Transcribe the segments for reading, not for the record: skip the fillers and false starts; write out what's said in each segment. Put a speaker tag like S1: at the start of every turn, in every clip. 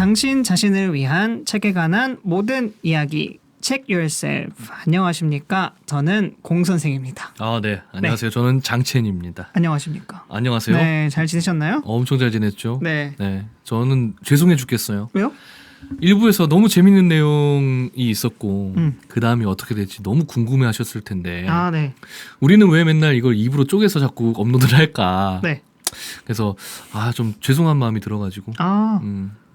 S1: 당신 자신을 위한 책에 관한 모든 이야기 Check Yourself. 안녕하십니까? 저는 공 선생입니다.
S2: 아, 네. 안녕하세요. 저는 장첸입니다.
S1: 안녕하십니까?
S2: 안녕하세요.
S1: 네, 잘 지내셨나요?
S2: 엄청 잘 지냈죠?
S1: 네.
S2: 네. 저는 죄송해 죽겠어요.
S1: 왜요?
S2: 일부에서 너무 재밌는 내용이 있었고 그 다음이 어떻게 될지 너무 궁금해하셨을 텐데
S1: 아, 네.
S2: 우리는 왜 맨날 이걸 2부로 쪼개서 자꾸 업로드를 할까?
S1: 네.
S2: 그래서 좀 죄송한 마음이 들어가지고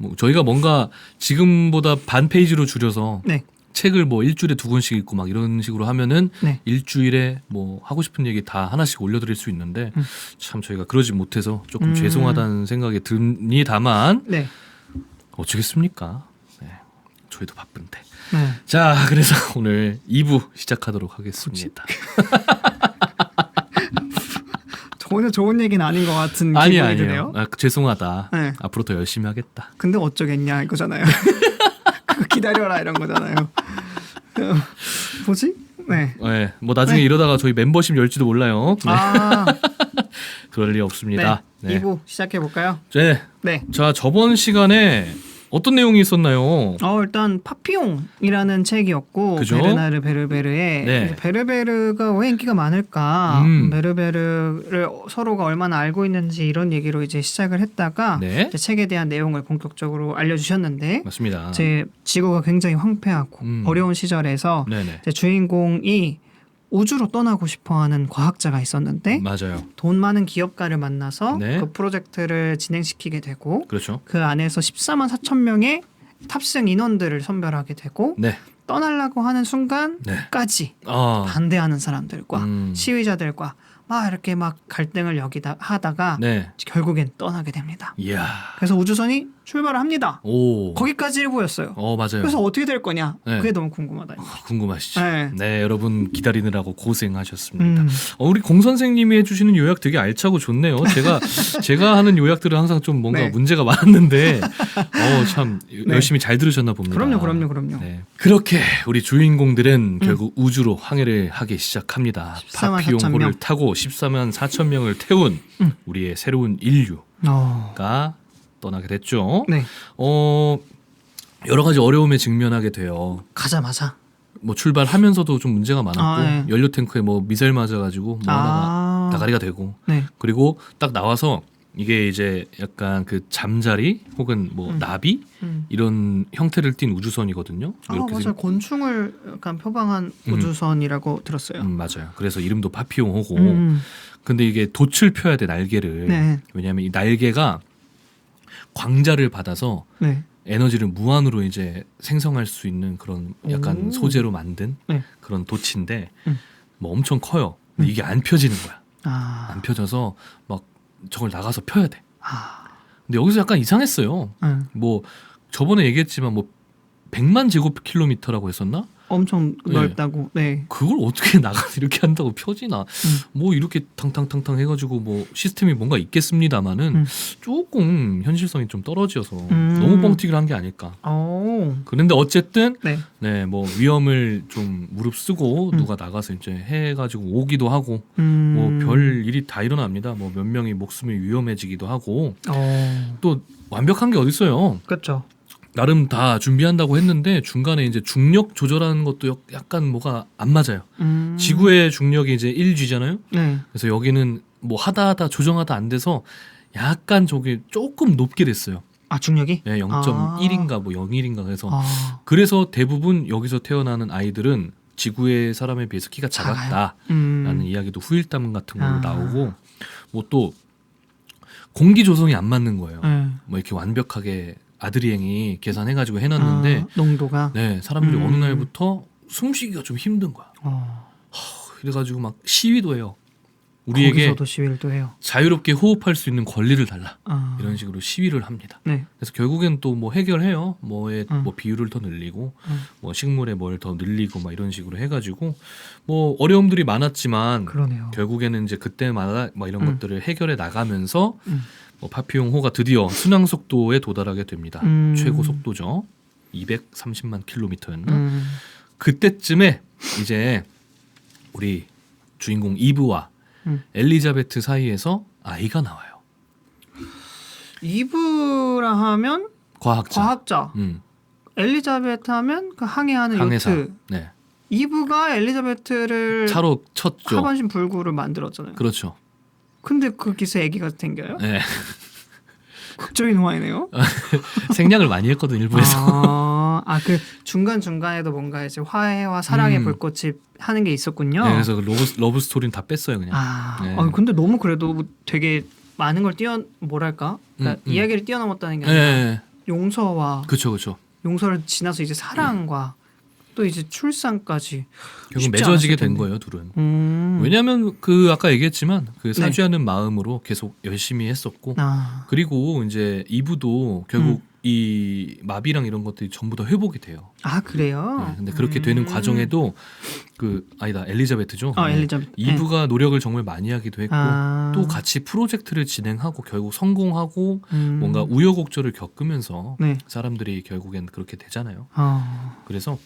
S2: 뭐 저희가 뭔가 지금보다 반 페이지로 줄여서
S1: 네.
S2: 책을 뭐 일주일에 2권씩 읽고 막 이런 식으로 하면은
S1: 네.
S2: 일주일에 뭐 하고 싶은 얘기 다 하나씩 올려드릴 수 있는데 참 저희가 그러지 못해서 조금 죄송하다는 생각이 듭니다만
S1: 네.
S2: 어쩌겠습니까? 네, 저희도 바쁜데.
S1: 네.
S2: 자, 그래서 오늘 2부 시작하도록 하겠습니다.
S1: 전혀 좋은 얘기는 아닌 것 같은
S2: 아니에요.
S1: 기분이 드네요.
S2: 죄송하다.
S1: 네.
S2: 앞으로 더 열심히 하겠다.
S1: 근데 어쩌겠냐 이거잖아요. 그거 기다려라 이런 거잖아요. 뭐지? 네.
S2: 네, 뭐 나중에
S1: 네.
S2: 이러다가 저희 멤버십 열지도 몰라요. 네.
S1: 아,
S2: 그럴 리 없습니다.
S1: 네. 2부 시작해 볼까요?
S2: 네.
S1: 네.
S2: 자, 저번 시간에 어떤 내용이 있었나요?
S1: 일단 파피용이라는 책이었고
S2: 그죠?
S1: 베르나르 베르베르의
S2: 네.
S1: 베르베르가 왜 인기가 많을까? 베르베르를 서로가 얼마나 알고 있는지 이런 얘기로 이제 시작을 했다가
S2: 네.
S1: 이제 책에 대한 내용을 본격적으로 알려주셨는데
S2: 맞습니다.
S1: 제 지구가 굉장히 황폐하고 어려운 시절에서
S2: 네네.
S1: 이제 주인공이 우주로 떠나고 싶어하는 과학자가 있었는데
S2: 맞아요.
S1: 돈 많은 기업가를 만나서
S2: 네.
S1: 그 프로젝트를 진행시키게 되고
S2: 그렇죠.
S1: 그 안에서 14만 4천 명의 탑승 인원들을 선별하게 되고
S2: 네.
S1: 떠나려고 하는 순간까지 반대하는 사람들과 시위자들과 막 이렇게 막 갈등을 하다가
S2: 네.
S1: 결국엔 떠나게 됩니다.
S2: 이야.
S1: 그래서 우주선이 출발을 합니다.
S2: 오.
S1: 거기까지 일부였어요.
S2: 맞아요.
S1: 그래서 어떻게 될 거냐?
S2: 네.
S1: 그게 너무 궁금하다.
S2: 궁금하시죠?
S1: 네.
S2: 네, 여러분 기다리느라고 고생하셨습니다. 우리 공 선생님이 해주시는 요약 되게 알차고 좋네요. 제가 하는 요약들은 항상 좀 뭔가
S1: 네.
S2: 문제가 많았는데, 참
S1: 네.
S2: 열심히 잘 들으셨나 봅니다.
S1: 그럼요.
S2: 네. 그렇게 우리 주인공들은 결국 우주로 항해를 하기 시작합니다.
S1: 14만
S2: 파피용호를
S1: 4천 명.
S2: 타고 14만 4천 명을 태운 우리의 새로운 인류가 떠나게 됐죠.
S1: 네.
S2: 여러 가지 어려움에 직면하게 돼요.
S1: 가자마자.
S2: 뭐 출발하면서도 좀 문제가 많았고
S1: 네.
S2: 연료 탱크에 뭐 미사일 맞아가지고 뭐 하나가 나가리가 되고
S1: 네.
S2: 그리고 딱 나와서 이게 이제 약간 그 잠자리 혹은 뭐 나비 이런 형태를 띤 우주선이거든요. 이렇게
S1: 맞아요. 곤충을 약간 표방한 우주선이라고 들었어요.
S2: 맞아요. 그래서 이름도 파피용호고 근데 이게 돛을 펴야 돼 날개를.
S1: 네.
S2: 왜냐하면 이 날개가 광자를 받아서
S1: 네.
S2: 에너지를 무한으로 이제 생성할 수 있는 그런 약간 소재로 만든
S1: 네.
S2: 그런 돛인데 뭐 엄청 커요. 근데 이게 안 펴지는 거야. 안 펴져서 막 저걸 나가서 펴야 돼. 근데 여기서 약간 이상했어요. 뭐 저번에 얘기했지만 뭐 100만 제곱킬로미터라고 했었나?
S1: 엄청 넓다고. 네.
S2: 그걸 어떻게 이렇게 한다고 펴지나? 뭐 이렇게 탕탕탕탕 해가지고 뭐 시스템이 뭔가 있겠습니다만은 조금 현실성이 좀 떨어져서 너무 뻥튀기를 한 게 아닐까. 그런데 어쨌든 네, 뭐 위험을 좀 무릅쓰고 누가 나가서 이제 해가지고 오기도 하고 뭐 별 일이 다 일어납니다. 뭐 몇 명이 목숨이 위험해지기도 하고 또 완벽한 게 어딨어요.
S1: 그렇죠.
S2: 나름 다 준비한다고 했는데 중간에 이제 중력 조절하는 것도 약간 뭐가 안 맞아요. 지구의 중력이 이제 1G잖아요.
S1: 네.
S2: 그래서 여기는 뭐 하다 조정하다 안 돼서 약간 저기 조금 높게 됐어요.
S1: 중력이?
S2: 네, 0.1인가 뭐 0.1인가 그래서 대부분 여기서 태어나는 아이들은 지구의 사람에 비해서 키가 작았다라는 이야기도 후일담 같은 걸로 나오고 뭐 또 공기 조성이 안 맞는 거예요. 뭐 이렇게 완벽하게 아드리행이 계산해가지고 해놨는데
S1: 농도가
S2: 네 사람들이 어느 날부터 숨쉬기가 좀 힘든 거야. 그래가지고 막 시위도 해요. 우리에게
S1: 거기서도 시위를 또 해요.
S2: 자유롭게 호흡할 수 있는 권리를 달라. 이런 식으로 시위를 합니다.
S1: 네.
S2: 그래서 결국엔 또 뭐 해결해요. 뭐 비율을 더 늘리고 뭐 식물에 뭘 더 늘리고 막 이런 식으로 해가지고 뭐 어려움들이 많았지만
S1: 그러네요.
S2: 결국에는 이제 그때마다 뭐 이런 것들을 해결해 나가면서 뭐 파피용호가 드디어 순항 속도에 도달하게 됩니다. 최고 속도죠. 230만 킬로미터였나? 그때쯤에 이제 우리 주인공 이브와 엘리자베트 사이에서 아이가 나와요.
S1: 이브라 하면
S2: 과학자.
S1: 엘리자베트 하면 그 항해하는
S2: 항해사.
S1: 요트.
S2: 네.
S1: 이브가 엘리자베트를
S2: 차로 쳤죠.
S1: 하반신 불구를 만들었잖아요.
S2: 그렇죠.
S1: 근데 거기서 아기가 생겨요?
S2: 네.
S1: 극적인 호화이네요.
S2: 생략을 많이 했거든 일부에서.
S1: 그 중간 중간에도 뭔가 이제 화해와 사랑의 불꽃이 하는 게 있었군요.
S2: 네, 그래서 그 러브 스토리는 다 뺐어요 그냥. 네.
S1: 근데 너무 그래도 되게 많은 걸 뭐랄까? 그러니까 이야기를 뛰어넘었다는 게 아니라
S2: 네.
S1: 용서와
S2: 그렇죠.
S1: 용서를 지나서 이제 사랑과 또 이제 출산까지
S2: 결국 맺어지게 된 거예요 둘은. 왜냐하면 그 아까 얘기했지만 그 사죄하는 마음으로 계속 열심히 했었고 그리고 이제 이브도 결국 이 마비랑 이런 것들이 전부 다 회복이 돼요.
S1: 그래요?
S2: 네, 근데 그렇게 되는 과정에도 엘리자베트죠.
S1: 엘리자베트.
S2: 이브가 노력을 정말 많이 하기도 했고 또 같이 프로젝트를 진행하고 결국 성공하고 뭔가 우여곡절을 겪으면서 사람들이 결국엔 그렇게 되잖아요. 그래서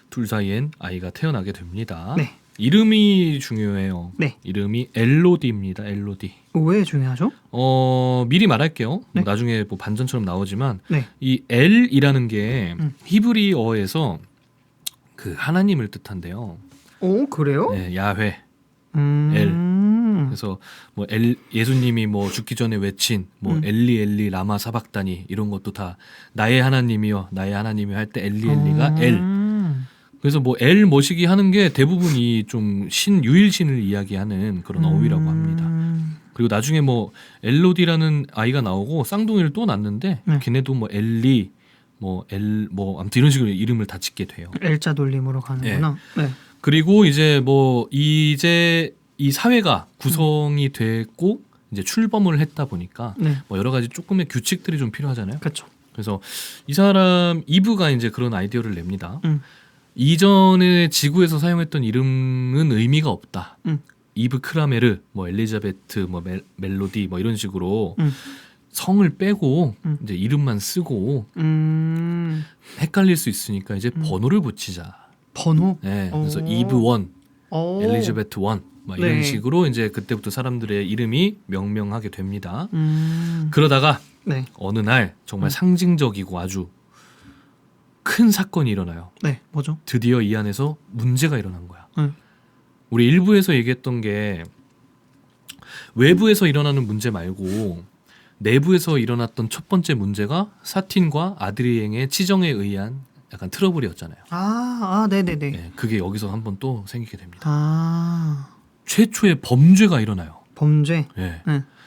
S2: 둘 사이엔 아이가 태어나게 됩니다.
S1: 네.
S2: 이름이 중요해요.
S1: 네.
S2: 이름이 엘로디입니다. 엘로디.
S1: 왜 중요하죠?
S2: 미리 말할게요.
S1: 네.
S2: 나중에 뭐 반전처럼 나오지만
S1: 네.
S2: 이 엘이라는 게 히브리어에서 그 하나님을 뜻한대요.
S1: 오, 그래요?
S2: 네, 야훼.
S1: 엘.
S2: 그래서 뭐 예수님이 뭐 죽기 전에 외친 뭐 엘리 엘리 라마 사박다니 이런 것도 다 나의 하나님이여 나의 하나님이여 할 때 엘리 엘리가 엘. 그래서 뭐 엘 모시기 하는 게 대부분이 좀 유일신을 이야기하는 그런 어휘라고 합니다. 그리고 나중에 뭐 엘로디라는 아이가 나오고 쌍둥이를 또 낳는데 걔네도 뭐 엘리 뭐 아무튼 이런 식으로 이름을 다 짓게 돼요.
S1: 엘자 돌림으로 가는구나. 네.
S2: 그리고 이제 이 사회가 구성이 됐고 이제 출범을 했다 보니까 뭐 여러 가지 조금의 규칙들이 좀 필요하잖아요.
S1: 그렇죠.
S2: 그래서 이 사람 이브가 이제 그런 아이디어를 냅니다. 이전에 지구에서 사용했던 이름은 의미가 없다. 이브 크라메르, 뭐 엘리자베트, 뭐 멜로디, 뭐 이런 식으로 성을 빼고 이제 이름만 쓰고 헷갈릴 수 있으니까 이제 번호를 붙이자.
S1: 번호?
S2: 네, 그래서 이브 1, 엘리자베트 1, 막 이런 식으로 이제 그때부터 사람들의 이름이 명명하게 됩니다. 그러다가 어느 날 정말 상징적이고 아주 큰 사건이 일어나요.
S1: 네, 뭐죠?
S2: 드디어 이 안에서 문제가 일어난 거야. 우리 일부에서 얘기했던 게 외부에서 일어나는 문제 말고 내부에서 일어났던 첫 번째 문제가 사틴과 아드리eng의 치정에 의한 약간 트러블이었잖아요.
S1: 네네네.
S2: 네, 그게 여기서 한번 또 생기게 됩니다. 최초의 범죄가 일어나요.
S1: 범죄?
S2: 네.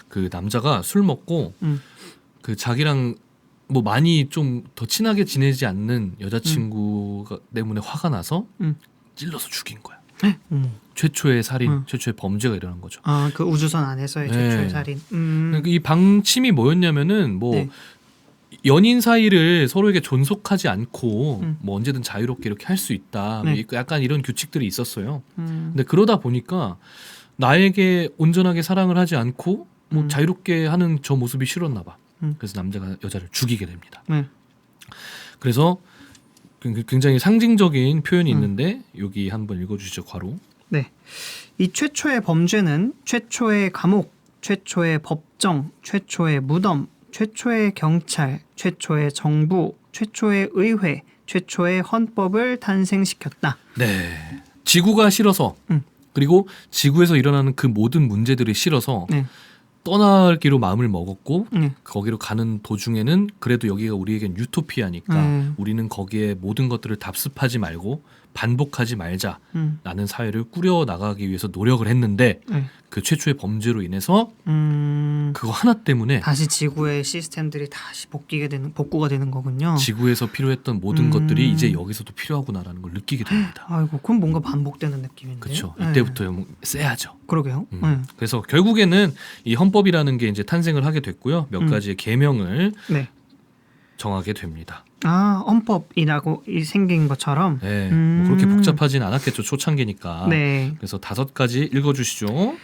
S2: 그 남자가 술 먹고 그 자기랑 뭐 많이 좀 더 친하게 지내지 않는 여자친구가 때문에 화가 나서 찔러서 죽인 거야. 최초의 살인, 최초의 범죄가 일어난 거죠.
S1: 그 우주선 안에서의 최초의 살인.
S2: 이 방침이 뭐였냐면은 뭐 연인 사이를 서로에게 존속하지 않고 뭐 언제든 자유롭게 이렇게 할 수 있다. 뭐 약간 이런 규칙들이 있었어요. 근데 그러다 보니까 나에게 온전하게 사랑을 하지 않고 뭐 자유롭게 하는 저 모습이 싫었나 봐. 그래서 남자가 여자를 죽이게 됩니다. 그래서 굉장히 상징적인 표현이 있는데 여기 한번 읽어주시죠. 괄호.
S1: 네. 이 최초의 범죄는 최초의 감옥, 최초의 법정, 최초의 무덤, 최초의 경찰, 최초의 정부, 최초의 의회, 최초의 헌법을 탄생시켰다.
S2: 네. 지구가 싫어서 그리고 지구에서 일어나는 그 모든 문제들이 싫어서 떠나기로 마음을 먹었고 거기로 가는 도중에는 그래도 여기가 우리에겐 유토피아니까 우리는 거기에 모든 것들을 답습하지 말고 반복하지 말자라는 사회를 꾸려나가기 위해서 노력을 했는데 그 최초의 범죄로 인해서 그거 하나 때문에
S1: 다시 지구의 시스템들이 다시 복구가 되는 거군요.
S2: 지구에서 필요했던 모든 것들이 이제 여기서도 필요하구나라는 걸 느끼게 됩니다.
S1: 아이고, 그럼 뭔가 반복되는 느낌인데.
S2: 그렇죠. 이때부터 세야죠.
S1: 그러게요.
S2: 그래서 결국에는 이 헌법이라는 게 이제 탄생을 하게 됐고요. 몇 가지의 계명을 정하게 됩니다.
S1: 헌법이라고 생긴 것처럼.
S2: 네, 뭐 그렇게 복잡하진 않았겠죠. 초창기니까.
S1: 네.
S2: 그래서 5가지 읽어주시죠.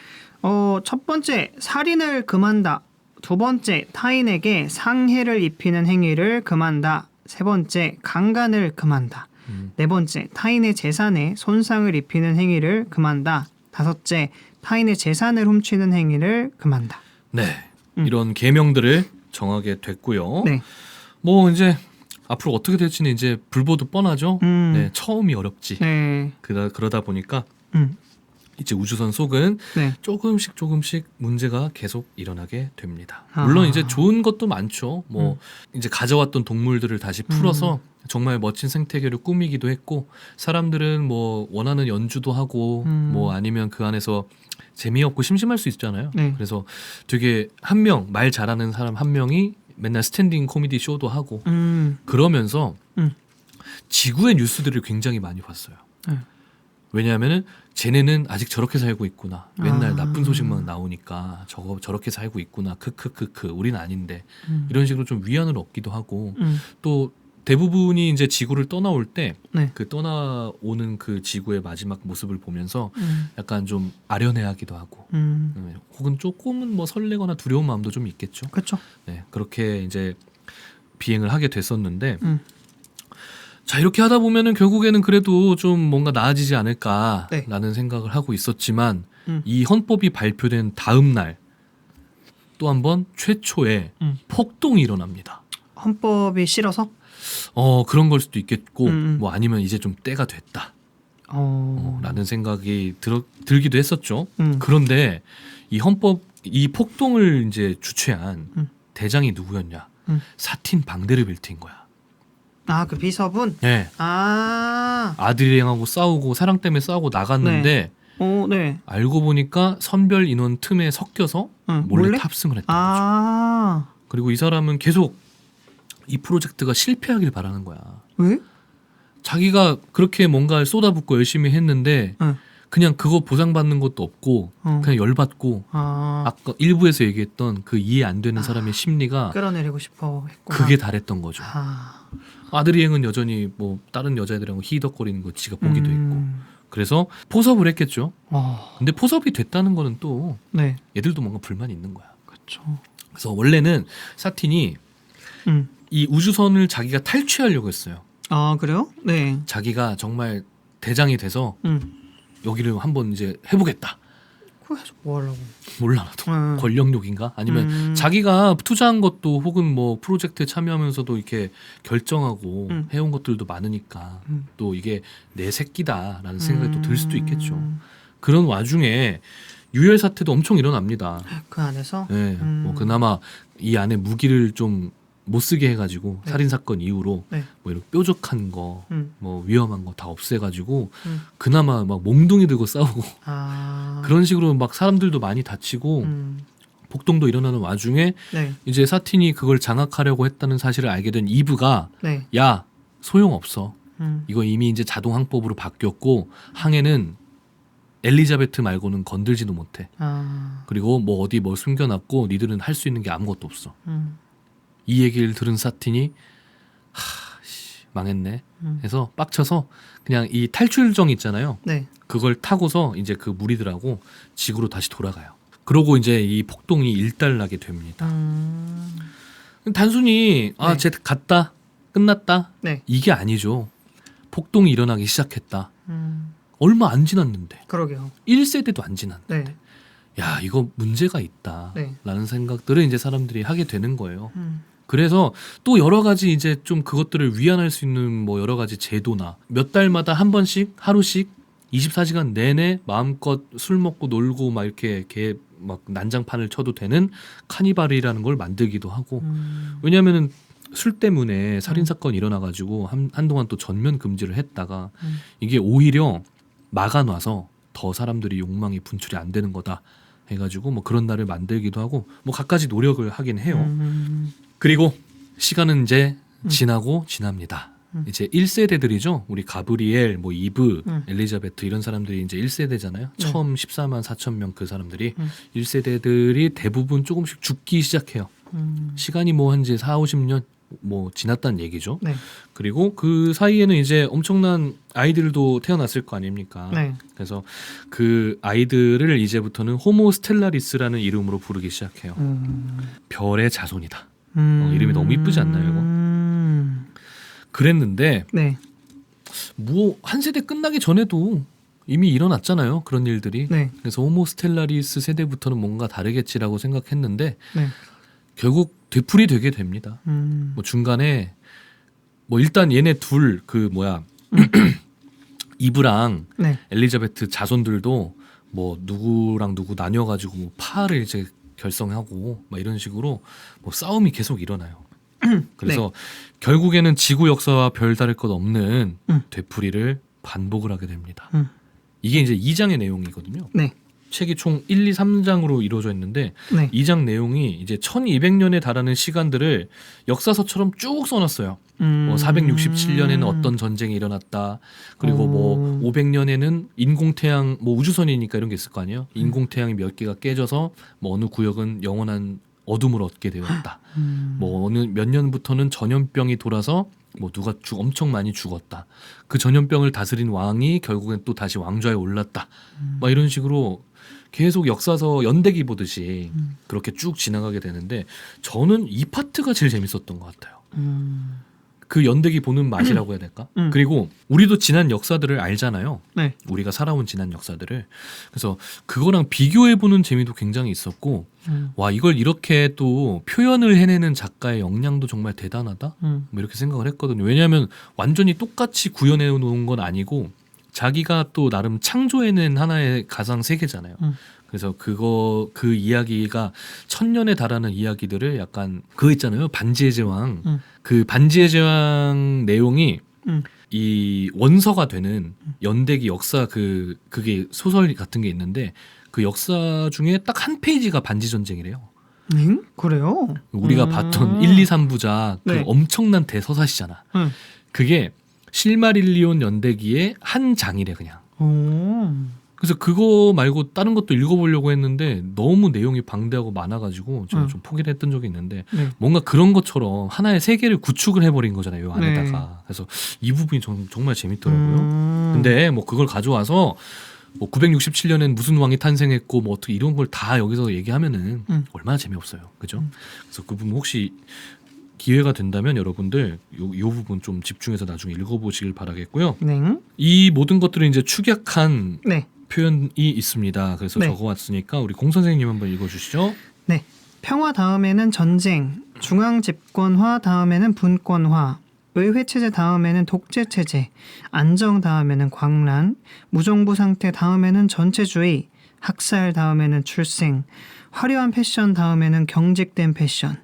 S1: 첫 번째, 살인을 금한다. 두 번째, 타인에게 상해를 입히는 행위를 금한다. 세 번째, 강간을 금한다. 네 번째, 타인의 재산에 손상을 입히는 행위를 금한다. 다섯째, 타인의 재산을 훔치는 행위를 금한다.
S2: 네, 이런 계명들을 정하게 됐고요.
S1: 네.
S2: 뭐 이제 앞으로 어떻게 될지는 이제 불보듯 뻔하죠.
S1: 음.
S2: 네, 처음이 어렵지.
S1: 네.
S2: 그러다 보니까
S1: 음.
S2: 이제 우주선 속은
S1: 네.
S2: 조금씩 문제가 계속 일어나게 됩니다. 물론 이제 좋은 것도 많죠. 뭐 이제 가져왔던 동물들을 다시 풀어서 정말 멋진 생태계를 꾸미기도 했고, 사람들은 뭐 원하는 연주도 하고 뭐 아니면 그 안에서 재미없고 심심할 수 있잖아요.
S1: 네.
S2: 그래서 되게 한 명 말 잘하는 사람 한 명이 맨날 스탠딩 코미디 쇼도 하고 그러면서 지구의 뉴스들을 굉장히 많이 봤어요. 왜냐하면은 쟤네는 아직 저렇게 살고 있구나. 맨날 나쁜 소식만 나오니까 저렇게 살고 있구나. 크크크크. 우린 아닌데. 이런 식으로 좀 위안을 얻기도 하고 또 대부분이 이제 지구를 떠나올 때 그
S1: 네.
S2: 떠나오는 그 지구의 마지막 모습을 보면서 약간 좀 아련해하기도 하고 혹은 조금은 뭐 설레거나 두려운 마음도 좀 있겠죠.
S1: 그렇죠.
S2: 네, 그렇게 이제 비행을 하게 됐었는데 자, 이렇게 하다 보면은 결국에는 그래도 좀 뭔가 나아지지 않을까라는
S1: 네.
S2: 생각을 하고 있었지만 이 헌법이 발표된 다음 날 또 한 번 최초의 폭동이 일어납니다.
S1: 헌법이 싫어서?
S2: 그런 걸 수도 있겠고
S1: 음.
S2: 뭐 아니면 이제 좀 때가 됐다.
S1: 어.
S2: 라는 생각이 들기도 했었죠.
S1: 음.
S2: 그런데 이 폭동을 이제 주최한 대장이 누구였냐? 사틴 방데르벨트인 거야.
S1: 아, 그 비서분?
S2: 네.
S1: 아.
S2: 아들이랑하고 싸우고 사랑 때문에 싸우고 나갔는데
S1: 네.
S2: 알고 보니까 선별 인원 틈에 섞여서 몰래 탑승을 했던 거죠. 그리고 이 사람은 계속 이 프로젝트가 실패하길 바라는 거야.
S1: 왜?
S2: 자기가 그렇게 뭔가를 쏟아붓고 열심히 했는데 그냥 그거 보상받는 것도 없고 그냥 열받고 아까 일부에서 얘기했던 그 이해 안 되는 사람의 심리가
S1: 끌어내리고 싶어 했구나.
S2: 그게 달했던 거죠.
S1: 아.
S2: 아들이행은 여전히 뭐 다른 여자애들하고 희덕거리는 거 지가 보기도 했고 그래서 포섭을 했겠죠. 근데 포섭이 됐다는 거는 또
S1: 네.
S2: 얘들도 뭔가 불만이 있는 거야.
S1: 그렇죠.
S2: 그래서 원래는 사틴이 이 우주선을 자기가 탈취하려고 했어요.
S1: 아, 그래요? 네.
S2: 자기가 정말 대장이 돼서 여기를 한번 이제 해보겠다.
S1: 그거 해서 뭐 하려고?
S2: 몰라 나도. 권력욕인가? 아니면 자기가 투자한 것도 혹은 뭐 프로젝트에 참여하면서도 이렇게 결정하고 해온 것들도 많으니까 또 이게 내 새끼다라는 생각이 또 들 수도 있겠죠. 그런 와중에 유혈 사태도 엄청 일어납니다.
S1: 그 안에서?
S2: 네, 뭐 그나마 이 안에 무기를 좀 못 쓰게 해가지고
S1: 네.
S2: 살인 사건 이후로
S1: 네.
S2: 뭐 이런 뾰족한 거, 뭐 위험한 거 다 없애가지고 그나마 막 몽둥이 들고 싸우고 그런 식으로 막 사람들도 많이 다치고 폭동도 일어나는 와중에
S1: 네.
S2: 이제 사틴이 그걸 장악하려고 했다는 사실을 알게 된 이브가
S1: 네.
S2: 야 소용없어. 이거 이미 이제 자동 항법으로 바뀌었고 항해는 엘리자베트 말고는 건들지도 못해. 그리고 뭐 어디 뭘 숨겨놨고 니들은 할 수 있는 게 아무것도 없어. 이 얘기를 들은 사틴이 망했네 해서 빡쳐서 그냥 이 탈출정 있잖아요.
S1: 네.
S2: 그걸 타고서 이제 그 무리들하고 지구로 다시 돌아가요. 그러고 이제 이 폭동이 일단나게 됩니다. 단순히
S1: 네.
S2: 쟤 갔다 끝났다
S1: 네.
S2: 이게 아니죠. 폭동이 일어나기 시작했다. 얼마 안 지났는데
S1: 그러게요.
S2: 1세대도 안 지났는데
S1: 네.
S2: 야 이거 문제가 있다
S1: 네.
S2: 라는 생각들을 이제 사람들이 하게 되는 거예요. 그래서 또 여러 가지 이제 좀 그것들을 위안할 수 있는 뭐 여러 가지 제도나 몇 달마다 한 번씩 하루씩 24시간 내내 마음껏 술 먹고 놀고 막 이렇게 막 난장판을 쳐도 되는 카니발이라는 걸 만들기도 하고 왜냐하면은 술 때문에 살인 사건이 일어나가지고 한동안 또 전면 금지를 했다가 이게 오히려 막아놔서 더 사람들이 욕망이 분출이 안 되는 거다 해가지고 뭐 그런 날을 만들기도 하고 뭐 갖가지 노력을 하긴 해요. 그리고 시간은 이제 지나고 지납니다. 이제 1세대들이죠. 우리 가브리엘, 뭐 이브, 엘리자베트 이런 사람들이 이제 1세대잖아요. 처음 14만 4천 명 그 사람들이 1세대들이 대부분 조금씩 죽기 시작해요. 시간이 뭐 한 이제 4, 50년 뭐 지났다는 얘기죠.
S1: 네.
S2: 그리고 그 사이에는 이제 엄청난 아이들도 태어났을 거 아닙니까?
S1: 네.
S2: 그래서 그 아이들을 이제부터는 호모 스텔라리스라는 이름으로 부르기 시작해요. 별의 자손이다. 이름이 너무 이쁘지 않나요, 이거? 그랬는데
S1: 네.
S2: 뭐 한 세대 끝나기 전에도 이미 일어났잖아요. 그런 일들이.
S1: 네.
S2: 그래서 호모 스텔라리스 세대부터는 뭔가 다르겠지라고 생각했는데
S1: 네.
S2: 결국 되풀이 되게 됩니다. 뭐 중간에 뭐 일단 얘네 둘 이브랑
S1: 네.
S2: 엘리자베트 자손들도 뭐 누구랑 누구 나뉘어가지고 뭐 파를 이제 결성하고 막 이런 식으로 뭐 싸움이 계속 일어나요. 그래서 결국에는 지구 역사와 별다를 것 없는 되풀이를 반복을 하게 됩니다. 이게 이제 2장의 내용이거든요.
S1: 네.
S2: 책이 총 1, 2, 3장으로 이루어져 있는데
S1: 네.
S2: 2장 내용이 이제 1200년에 달하는 시간들을 역사서처럼 쭉 써놨어요. 뭐 467년에는 어떤 전쟁이 일어났다. 그리고 뭐 500년에는 인공태양 뭐 우주선이니까 이런 게 있을 거 아니에요. 인공태양이 몇 개가 깨져서 뭐 어느 구역은 영원한 어둠을 얻게 되었다. 뭐 어느 몇 년부터는 전염병이 돌아서 뭐 누가 엄청 많이 죽었다. 그 전염병을 다스린 왕이 결국엔 또 다시 왕좌에 올랐다. 막 이런 식으로 계속 역사서 연대기 보듯이 그렇게 쭉 지나가게 되는데 저는 이 파트가 제일 재밌었던 것 같아요. 그 연대기 보는 맛이라고 해야 될까? 그리고 우리도 지난 역사들을 알잖아요.
S1: 네.
S2: 우리가 살아온 지난 역사들을. 그래서 그거랑 비교해보는 재미도 굉장히 있었고 와 이걸 이렇게 또 표현을 해내는 작가의 역량도 정말 대단하다? 뭐 이렇게 생각을 했거든요. 왜냐하면 완전히 똑같이 구현해 놓은 건 아니고 자기가 또 나름 창조해낸 하나의 가상 세계잖아요. 그래서 그 이야기가 1000년에 달하는 이야기들을 약간 그거 있잖아요. 반지의 제왕. 그 반지의 제왕 내용이 이 원서가 되는 연대기 역사 그게 소설 같은 게 있는데 그 역사 중에 딱 한 페이지가 반지 전쟁이래요.
S1: 그래요?
S2: 우리가 봤던 1, 2, 3부작 그
S1: 네.
S2: 엄청난 대서사시잖아. 그게 실마릴리온 연대기의 한 장이래 그냥. 그래서 그거 말고 다른 것도 읽어보려고 했는데 너무 내용이 방대하고 많아가지고 제가 좀 포기를 했던 적이 있는데 뭔가 그런 것처럼 하나의 세계를 구축을 해버린 거잖아요. 이 안에다가. 그래서 이 부분이 정말 재밌더라고요. 근데 뭐 그걸 가져와서 뭐 967년엔 무슨 왕이 탄생했고 뭐 어떻게 이런 걸 다 여기서 얘기하면은 얼마나 재미없어요. 그죠? 그래서 그 부분 혹시 기회가 된다면 여러분들 요 부분 좀 집중해서 나중에 읽어보시길 바라겠고요.
S1: 네.
S2: 이 모든 것들을 이제 축약한
S1: 네.
S2: 표현이 있습니다. 그래서
S1: 네.
S2: 적어왔으니까 우리 공 선생님 한번 읽어주시죠.
S1: 네. 평화 다음에는 전쟁, 중앙 집권화 다음에는 분권화, 의회 체제 다음에는 독재 체제, 안정 다음에는 광란, 무정부 상태 다음에는 전체주의, 학살 다음에는 출생, 화려한 패션 다음에는 경직된 패션.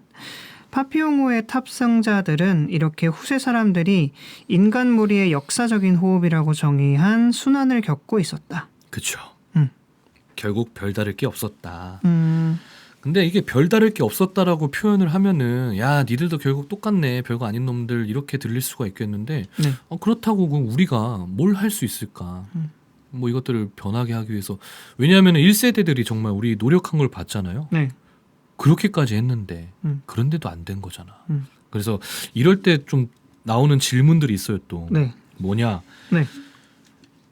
S1: 파피용호의 탑승자들은 이렇게 후세 사람들이 인간 무리의 역사적인 호흡이라고 정의한 순환을 겪고 있었다.
S2: 그렇죠. 결국 별다를 게 없었다.
S1: 음,
S2: 근데 이게 별다를 게 없었다라고 표현을 하면은 야 니들도 결국 똑같네 별거 아닌 놈들 이렇게 들릴 수가 있겠는데
S1: 네.
S2: 그렇다고 그럼 우리가 뭘 할 수 있을까? 뭐 이것들을 변하게 하기 위해서 왜냐하면 1세대들이 정말 우리 노력한 걸 봤잖아요.
S1: 네.
S2: 그렇게까지 했는데 그런데도 안 된 거잖아. 그래서 이럴 때 좀 나오는 질문들이 있어요 또.
S1: 네.
S2: 뭐냐?
S1: 네.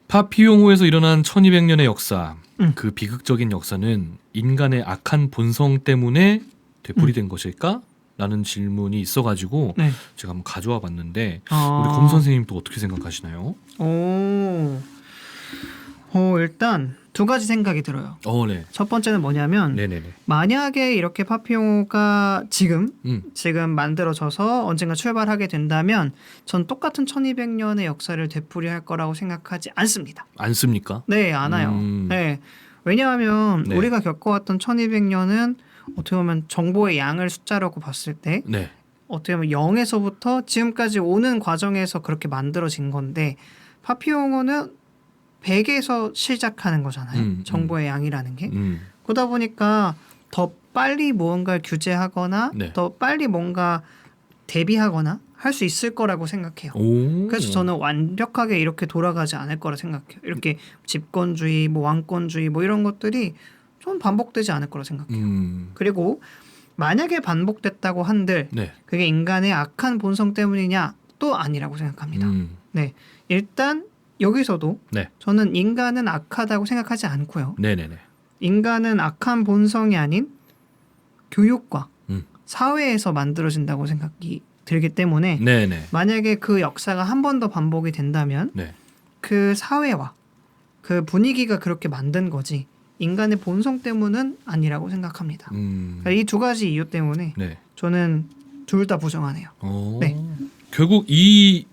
S2: 파피용호에서 일어난 1200년의 역사 그 비극적인 역사는 인간의 악한 본성 때문에 되풀이된 것일까? 라는 질문이 있어가지고
S1: 네.
S2: 제가 한번 가져와 봤는데
S1: 아.
S2: 우리 검 선생님 또 어떻게 생각하시나요?
S1: 일단 두 가지 생각이 들어요.
S2: 네.
S1: 첫 번째는 뭐냐면
S2: 네네네.
S1: 만약에 이렇게 파피용호가 지금 만들어져서 언젠가 출발하게 된다면 전 똑같은 1200년의 역사를 되풀이할 거라고 생각하지 않습니다.
S2: 않습니까?
S1: 네, 않아요. 네. 왜냐하면
S2: 네.
S1: 우리가 겪어왔던 1200년은 어떻게 보면 정보의 양을 숫자라고 봤을 때
S2: 네.
S1: 어떻게 보면 0에서부터 지금까지 오는 과정에서 그렇게 만들어진 건데 파피용호는 100에서 시작하는 거잖아요. 정보의 양이라는 게. 그러다 보니까 더 빨리 무언가를 규제하거나
S2: 네.
S1: 더 빨리 뭔가 대비하거나 할 수 있을 거라고 생각해요. 그래서 저는 완벽하게 이렇게 돌아가지 않을 거라 생각해요. 이렇게 집권주의, 뭐 왕권주의 뭐 이런 것들이 좀 반복되지 않을 거라 생각해요. 그리고 만약에 반복됐다고 한들
S2: 네.
S1: 그게 인간의 악한 본성 때문이냐? 또 아니라고 생각합니다. 네. 일단 여기서도
S2: 네.
S1: 저는 인간은 악하다고 생각하지 않고요.
S2: 네네네.
S1: 인간은 악한 본성이 아닌 교육과 사회에서 만들어진다고 생각이 들기 때문에
S2: 네네.
S1: 만약에 그 역사가 한 번 더 반복이 된다면
S2: 네.
S1: 그 사회와 그 분위기가 그렇게 만든 거지 인간의 본성 때문은 아니라고 생각합니다. 그러니까 이 두 가지 이유 때문에
S2: 네.
S1: 저는 둘 다 부정하네요. 네.
S2: 결국 이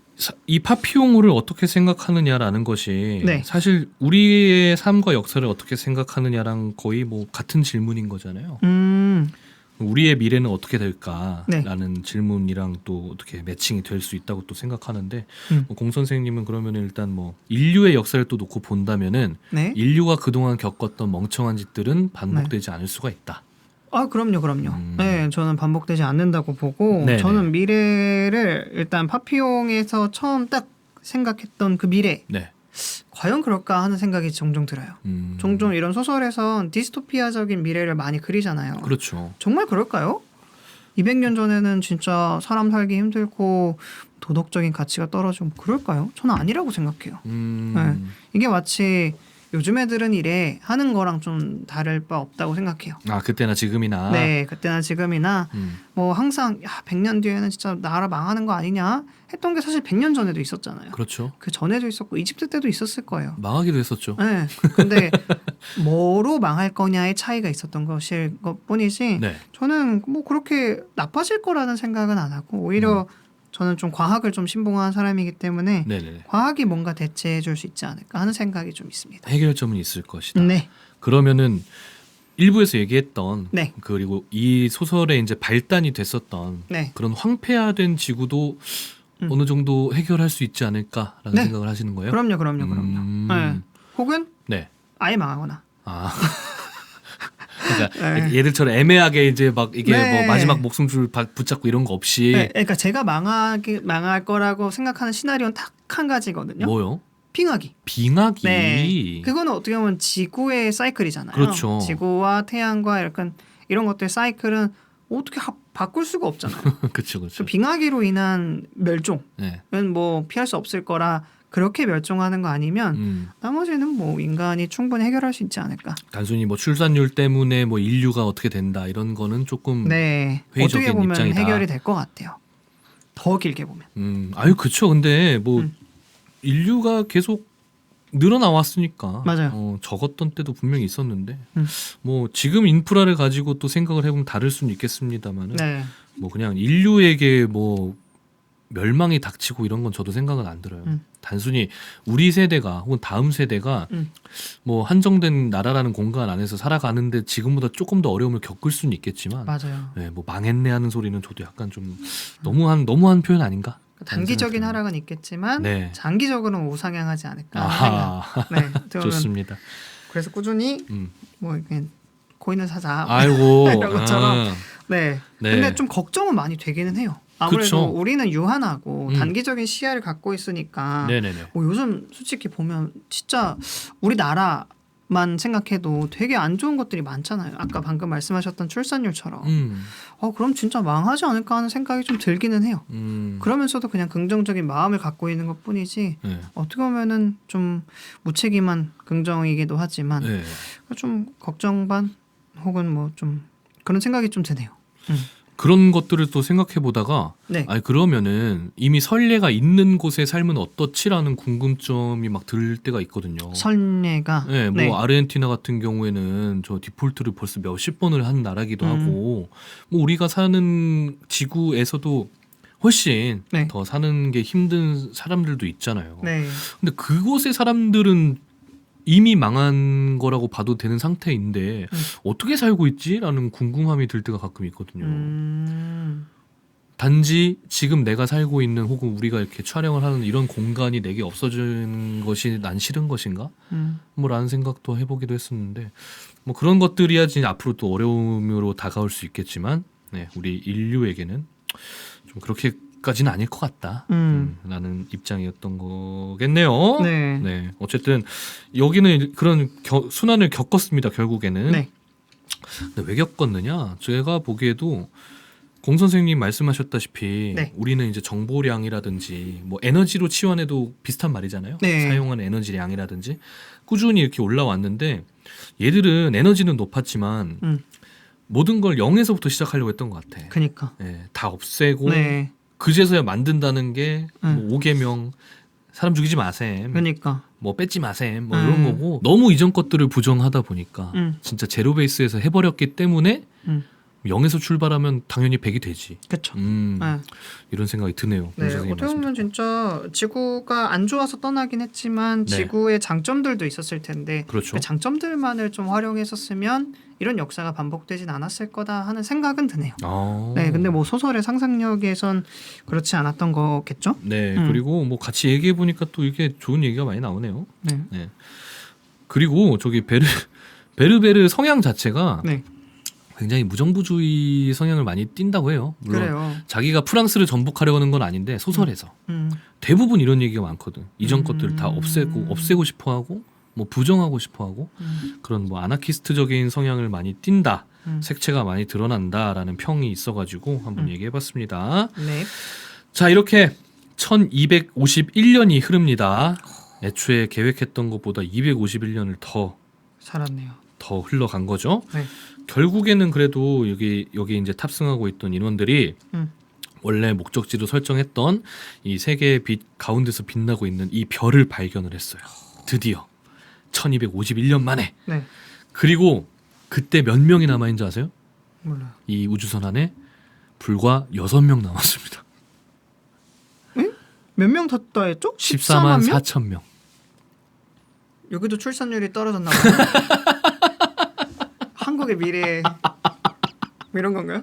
S2: 파피용호를 어떻게 생각하느냐라는 것이
S1: 네.
S2: 사실 우리의 삶과 역사를 어떻게 생각하느냐랑 거의 뭐 같은 질문인 거잖아요. 우리의 미래는 어떻게 될까라는
S1: 네.
S2: 질문이랑 또 어떻게 매칭이 될 수 있다고 또 생각하는데
S1: 음.
S2: 공 선생님은 그러면 일단 뭐 인류의 역사를 또 놓고 본다면은
S1: 네.
S2: 인류가 그동안 겪었던 멍청한 짓들은 반복되지 않을 수가 있다.
S1: 아, 그럼요. 네, 저는 반복되지 않는다고 보고
S2: 네네.
S1: 저는 미래를 일단 파피용에서 처음 딱 생각했던 그 미래
S2: 네.
S1: 과연 그럴까 하는 생각이 종종 들어요. 종종 이런 소설에선 디스토피아적인 미래를 많이 그리잖아요.
S2: 그렇죠.
S1: 정말 그럴까요? 200년 전에는 진짜 사람 살기 힘들고 도덕적인 가치가 떨어지고 그럴까요? 저는 아니라고 생각해요. 네. 이게 마치 요즘 애들은 이래 하는 거랑 좀 다를 바 없다고 생각해요.
S2: 아, 그때나 지금이나.
S1: 네, 그때나 지금이나 뭐 항상 100년 뒤에는 진짜 나라 망하는 거 아니냐 했던 게 사실 100년 전에도 있었잖아요.
S2: 그렇죠.
S1: 그 전에도 있었고 이집트 때도 있었을 거예요.
S2: 망하기도 했었죠.
S1: 네, 근데 뭐로 망할 거냐의 차이가 있었던 것일 것뿐이지.
S2: 네.
S1: 저는 뭐 그렇게 나빠질 거라는 생각은 안 하고 오히려 저는 좀 과학을 좀 신봉한 사람이기 때문에
S2: 네네.
S1: 과학이 뭔가 대체해 줄 수 있지 않을까 하는 생각이 좀 있습니다.
S2: 해결점은 있을 것이다.
S1: 네.
S2: 그러면은 일부에서 얘기했던
S1: 네.
S2: 그리고 이 소설에 이제 발단이 됐었던
S1: 네.
S2: 그런 황폐화된 지구도 어느 정도 해결할 수 있지 않을까라는
S1: 네.
S2: 생각을 하시는 거예요?
S1: 그럼요. 네. 혹은
S2: 네.
S1: 아예 망하거나.
S2: 아. 그러니까
S1: 네.
S2: 얘들처럼 애매하게 이제 막 이게
S1: 네.
S2: 뭐 마지막 목숨줄 붙잡고 이런 거 없이
S1: 네, 그러니까 제가 망할 거라고 생각하는 시나리오는 딱 한 가지거든요.
S2: 뭐요?
S1: 빙하기.
S2: 빙하기.
S1: 네. 그거는 어떻게 보면 지구의 사이클이잖아요.
S2: 그렇죠.
S1: 지구와 태양과 약간 이런 것들 사이클은 어떻게 바꿀 수가 없잖아요.
S2: 그렇죠.
S1: 그 빙하기로 인한 멸종은
S2: 네.
S1: 뭐 피할 수 없을 거라 그렇게 멸종하는 거 아니면 나머지는 뭐 인간이 충분히 해결할 수 있지 않을까.
S2: 단순히 뭐 출산율 때문에 뭐 인류가 어떻게 된다 이런 거는 조금
S1: 네.
S2: 회의적인
S1: 어떻게 보면
S2: 입장이다.
S1: 해결이 될 것 같아요. 더 길게 보면.
S2: 아유 그쵸. 근데 뭐 인류가 계속 늘어나왔으니까
S1: 맞아요.
S2: 적었던 때도 분명히 있었는데
S1: 음.
S2: 뭐 지금 인프라를 가지고 또 생각을 해보면 다를 수는 있겠습니다만은
S1: 네.
S2: 뭐 그냥 인류에게 뭐 멸망이 닥치고 이런 건 저도 생각은 안 들어요. 단순히 우리 세대가 혹은 다음 세대가 뭐 한정된 나라라는 공간 안에서 살아가는데 지금보다 조금 더 어려움을 겪을 수는 있겠지만
S1: 맞아요.
S2: 네, 뭐 망했네 하는 소리는 저도 약간 좀 너무한 표현 아닌가?
S1: 단기적인 하락은 있겠지만
S2: 네.
S1: 장기적으로는 우상향하지 않을까.
S2: 아하.
S1: 네, 저는
S2: 좋습니다.
S1: 그래서 꾸준히 뭐 이렇게 코인을 사자.
S2: 아이고
S1: 이런 것처럼.
S2: 아.
S1: 네.
S2: 네.
S1: 근데 좀 걱정은 많이 되기는 해요. 아무래도
S2: 그쵸.
S1: 우리는 유한하고 단기적인 시야를 갖고 있으니까
S2: 네네네.
S1: 요즘 솔직히 보면 진짜 우리나라만 생각해도 되게 안 좋은 것들이 많잖아요. 아까 방금 말씀하셨던 출산율처럼. 그럼 진짜 망하지 않을까 하는 생각이 좀 들기는 해요. 그러면서도 그냥 긍정적인 마음을 갖고 있는 것뿐이지
S2: 네.
S1: 어떻게 보면은 좀 무책임한 긍정이기도 하지만
S2: 네.
S1: 좀 걱정 반 혹은 뭐 좀 그런 생각이 좀 드네요.
S2: 그런 것들을 또 생각해 보다가
S1: 네.
S2: 아니 그러면은 이미 선례가 있는 곳의 삶은 어떻지라는 궁금점이 막 들 때가 있거든요.
S1: 선례가
S2: 네, 뭐 아르헨티나 같은 경우에는 저 디폴트를 벌써 몇십 번을 한 나라기도 하고 뭐 우리가 사는 지구에서도 훨씬
S1: 네.
S2: 더 사는 게 힘든 사람들도 있잖아요.
S1: 네.
S2: 근데 그곳의 사람들은 이미 망한 거라고 봐도 되는 상태인데 어떻게 살고 있지라는 궁금함이 들 때가 가끔 있거든요. 단지 지금 내가 살고 있는 혹은 우리가 이렇게 촬영을 하는 이런 공간이 내게 없어진 것이 난 싫은 것인가? 뭐라는 생각도 해보기도 했었는데 뭐 그런 것들이야 진짜 앞으로 또 어려움으로 다가올 수 있겠지만 네, 우리 인류에게는 좀 그렇게까지는 아닐 것 같다. 라는 입장이었던 거겠네요.
S1: 네.
S2: 네, 어쨌든 여기는 그런 순환을 겪었습니다. 결국에는.
S1: 네.
S2: 근데 왜 겪었느냐? 제가 보기에도 공 선생님 말씀하셨다시피
S1: 네.
S2: 우리는 이제 정보량이라든지 뭐 에너지로 치환해도 비슷한 말이잖아요.
S1: 네.
S2: 사용하는 에너지량이라든지 꾸준히 이렇게 올라왔는데 얘들은 에너지는 높았지만 모든 걸 0에서부터 시작하려고 했던 것 같아.
S1: 그니까.
S2: 네, 다 없애고
S1: 네.
S2: 그제서야 만든다는 게 뭐 5계명 사람 죽이지 마셈.
S1: 그러니까.
S2: 뭐 뺏지 마셈. 뭐 이런 거고 너무 이전 것들을 부정하다 보니까 진짜 제로 베이스에서 해버렸기 때문에 0에서 출발하면 당연히 100이 되지.
S1: 그렇죠.
S2: 이런 생각이 드네요.
S1: 네, 어떻게 보면 진짜 지구가 안 좋아서 떠나긴 했지만
S2: 네.
S1: 지구의 장점들도 있었을 텐데
S2: 그렇죠.
S1: 그 장점들만을 좀 활용했었으면 이런 역사가 반복되진 않았을 거다 하는 생각은 드네요.
S2: 네,
S1: 근데 뭐 소설의 상상력에선 그렇지 않았던 거겠죠?
S2: 네, 그리고 뭐 같이 얘기해 보니까 또 이게 좋은 얘기가 많이 나오네요.
S1: 네.
S2: 그리고 저기 베르베르 성향 자체가
S1: 네.
S2: 굉장히 무정부주의 성향을 많이 띈다고 해요. 물론
S1: 그래요.
S2: 자기가 프랑스를 전복하려고 하는 건 아닌데 소설에서 대부분 이런 얘기가 많거든. 이전 것들을 다 없애고 싶어하고 뭐 부정하고 싶어하고 그런 뭐 아나키스트적인 성향을 많이 띈다. 색채가 많이 드러난다라는 평이 있어가지고 한번 얘기해봤습니다.
S1: 네.
S2: 자, 이렇게 1251년이 흐릅니다. 애초에 계획했던 것보다 251년을
S1: 살았네요.
S2: 더 흘러간 거죠.
S1: 네.
S2: 결국에는 그래도 여기 이제 탑승하고 있던 인원들이 원래 목적지로 설정했던 이 세계의 빛 가운데서 빛나고 있는 이 별을 발견을 했어요. 드디어 1251년 만에.
S1: 네.
S2: 그리고 그때 몇 명이 남아있는지 아세요?
S1: 몰라요.
S2: 이 우주선 안에 불과 6명 남았습니다.
S1: 몇 명 탔다 했죠?
S2: 14만
S1: 14만 명?
S2: 4천 명.
S1: 여기도 출산율이 떨어졌나 봐요. 한국의 미래 뭐 이런 건가요?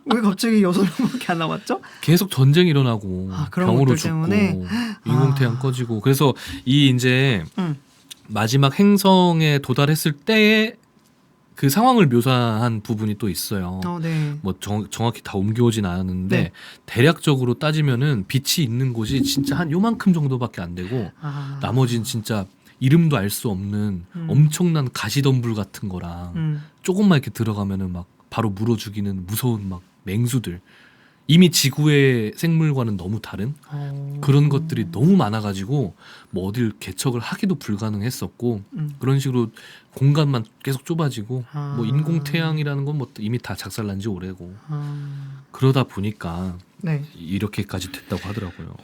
S1: 왜 갑자기 6명밖에 안 남았죠?
S2: 계속 전쟁이 일어나고
S1: 그런
S2: 병으로
S1: 것들
S2: 죽고
S1: 때문에?
S2: 인공태양 꺼지고 그래서 이 이제 마지막 행성에 도달했을 때의 그 상황을 묘사한 부분이 또 있어요.
S1: 네.
S2: 뭐 정확히 다 옮겨오진 않았는데
S1: 네.
S2: 대략적으로 따지면은 빛이 있는 곳이 진짜 한 요만큼 정도밖에 안 되고 나머지는 진짜 이름도 알 수 없는 엄청난 가시덤불 같은 거랑 조금만 이렇게 들어가면은 막 바로 물어 죽이는 무서운 막 맹수들. 이미 지구의 생물과는 너무 다른 그런 것들이 너무 많아가지고 뭐 어딜 개척을 하기도 불가능했었고 그런 식으로 공간만 계속 좁아지고 뭐 인공태양이라는 건 뭐 이미 다 작살난 지 오래고 그러다 보니까
S1: 네.
S2: 이렇게까지 됐다고 하더라고요.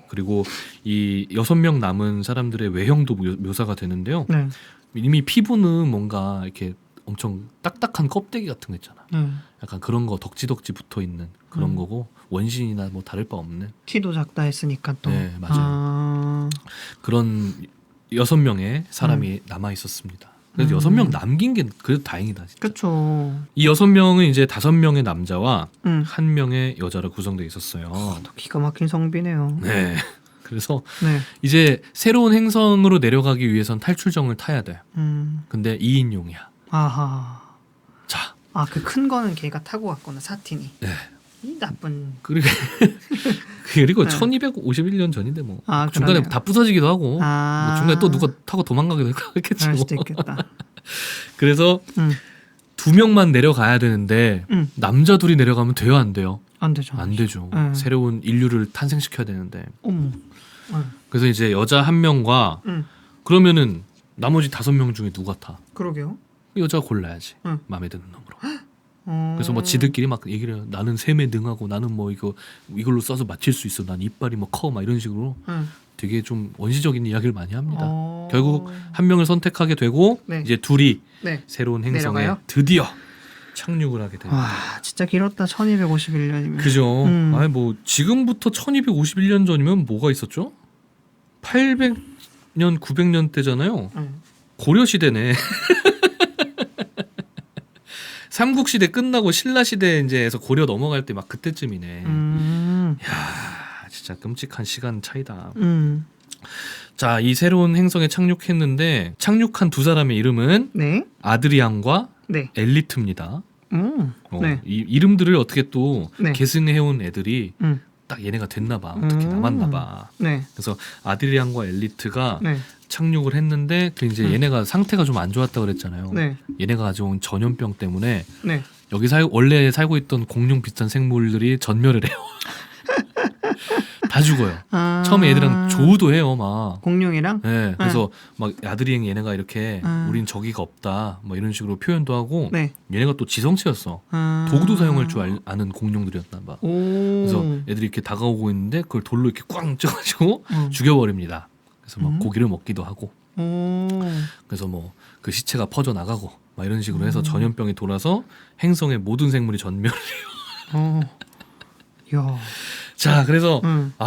S2: 그리고 이 6명 남은 사람들의 외형도 묘사가 되는데요.
S1: 네.
S2: 이미 피부는 뭔가 이렇게 엄청 딱딱한 껍데기 같은 거 있잖아. 약간 그런 거 덕지덕지 붙어 있는 그런 거고 원신이나 뭐 다를 바 없는.
S1: 키도 작다 했으니까 또.
S2: 네, 맞아요. 그런 6명의 사람이 남아 있었습니다. 그래서 6명 남긴 게 그래도 다행이다. 진짜.
S1: 그렇죠.
S2: 이 6명은 이제 5명의 남자와 1명의 여자로 구성되어 있었어요.
S1: 또 기가 막힌 성비네요.
S2: 네. 그래서
S1: 네.
S2: 이제 새로운 행성으로 내려가기 위해선 탈출정을 타야 돼. 근데 2인용이야.
S1: 아하.
S2: 자.
S1: 그 큰 거는 걔가 타고 갔구나, 사틴이.
S2: 네.
S1: 이 나쁜.
S2: 그리고
S1: 네.
S2: 1251년 전인데 뭐 중간에
S1: 그러네요.
S2: 다 부서지기도 하고 뭐 중간에 또 누가 타고 도망가기도 했겠지.
S1: 그럴
S2: 뭐.
S1: 수도 있겠다.
S2: 그래서 2명만 내려가야 되는데 남자 둘이 내려가면 돼요, 안 돼요?
S1: 안 되죠.
S2: 안 되죠.
S1: 네.
S2: 새로운 인류를 탄생시켜야 되는데.
S1: 어머.
S2: 그래서 이제 여자 1명과 그러면은 나머지 5명 중에 누가 타?
S1: 그러게요.
S2: 여자가 골라야지.
S1: 응.
S2: 마음에 드는 놈으로. 그래서 뭐 지들끼리 막 얘기를 해요. 나는 셈에 능하고 나는 뭐 이걸로 써서 맞힐 수 있어. 난 이빨이 뭐 커. 막 이런 식으로 되게 좀 원시적인 이야기를 많이 합니다. 결국 1명을 선택하게 되고
S1: 네.
S2: 이제 둘이
S1: 네.
S2: 새로운 행성에
S1: 내려가요?
S2: 드디어 착륙을 하게 됩니다.
S1: 와, 진짜 길었다. 1251년이면.
S2: 그죠? 아니 뭐 지금부터 1251년 전이면 뭐가 있었죠? 800년, 900년 때잖아요. 고려 시대네. 삼국시대 끝나고 신라시대 이제에서 고려 넘어갈 때 막 그때쯤이네. 야, 진짜 끔찍한 시간 차이다. 자, 이 새로운 행성에 착륙했는데 착륙한 두 사람의 이름은
S1: 네.
S2: 아드리안과
S1: 네.
S2: 엘리트입니다.
S1: 네.
S2: 이 이름들을 어떻게 또
S1: 네.
S2: 계승해온 애들이 딱 얘네가 됐나봐. 어떻게 남았나봐.
S1: 네.
S2: 그래서 아드리안과 엘리트가
S1: 네.
S2: 착륙을 했는데 그 이제 얘네가 상태가 좀 안 좋았다 그랬잖아요.
S1: 네.
S2: 얘네가 가져온 전염병 때문에
S1: 네.
S2: 여기 원래 살고 있던 공룡 비슷한 생물들이 전멸을 해요. 다 다 죽어요.
S1: 아.
S2: 처음에 애들이랑 조우도 해요, 막.
S1: 공룡이랑?
S2: 네, 그래서 막 아들이행 얘네가 이렇게 우린 적이가 없다, 뭐 이런 식으로 표현도 하고.
S1: 네.
S2: 얘네가 또 지성체였어. 도구도 사용할 줄 아는 공룡들이었나 봐. 그래서 애들이 이렇게 다가오고 있는데 그걸 돌로 이렇게 꽝 쪄가지고 죽여버립니다. 그래서 막 고기를 먹기도 하고. 그래서 뭐 그 시체가 퍼져 나가고 막 이런 식으로 해서 전염병이 돌아서 행성의 모든 생물이 전멸을 해요.
S1: 야.
S2: 자, 그래서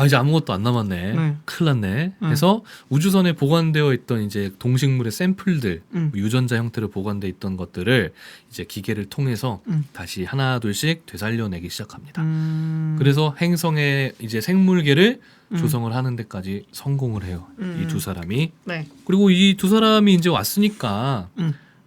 S2: 이제 아무것도 안 남았네.
S1: 네.
S2: 큰일 났네. 해서 우주선에 보관되어 있던 이제 동식물의 샘플들, 유전자 형태로 보관되어 있던 것들을 이제 기계를 통해서 다시 하나 둘씩 되살려내기 시작합니다. 그래서 행성의 이제 생물계를 조성을 하는 데까지 성공을 해요. 이 두 사람이.
S1: 네.
S2: 그리고 이 두 사람이 이제 왔으니까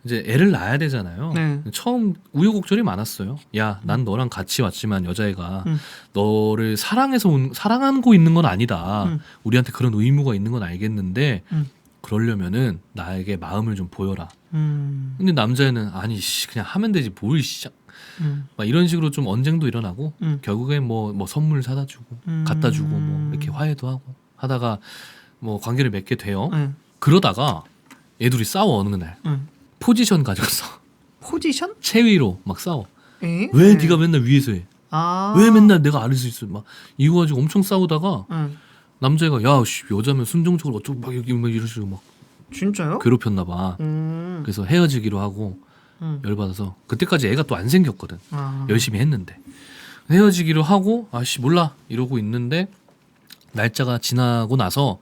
S2: 이제 애를 낳아야 되잖아요.
S1: 네.
S2: 처음 우여곡절이 많았어요. 야, 난 너랑 같이 왔지만 여자애가 너를 사랑하고 있는 건 아니다. 우리한테 그런 의무가 있는 건 알겠는데 그러려면은 나에게 마음을 좀 보여라. 근데 남자애는 아니 그냥 하면 되지 뭘 시작. 막 이런 식으로 좀 언쟁도 일어나고 결국엔 뭐 선물 사다 주고 갖다 주고 뭐 이렇게 화해도 하고 하다가 뭐 관계를 맺게 돼요. 그러다가 애들이 싸워 어느 날. 포지션 가지고 싸워.
S1: 포지션?
S2: 체위로 막 싸워.
S1: 에?
S2: 왜 네가 맨날 위에서 해?
S1: 아.
S2: 왜 맨날 내가 아래서 있어? 막 이거 가지고 엄청 싸우다가 남자애가 야, 여자면 순종적으로 어쩌고 막 이런 식으로 막
S1: 진짜요?
S2: 괴롭혔나 봐. 그래서 헤어지기로 하고 열받아서 그때까지 애가 또 안 생겼거든. 열심히 했는데 헤어지기로 하고 아씨 몰라 이러고 있는데 날짜가 지나고 나서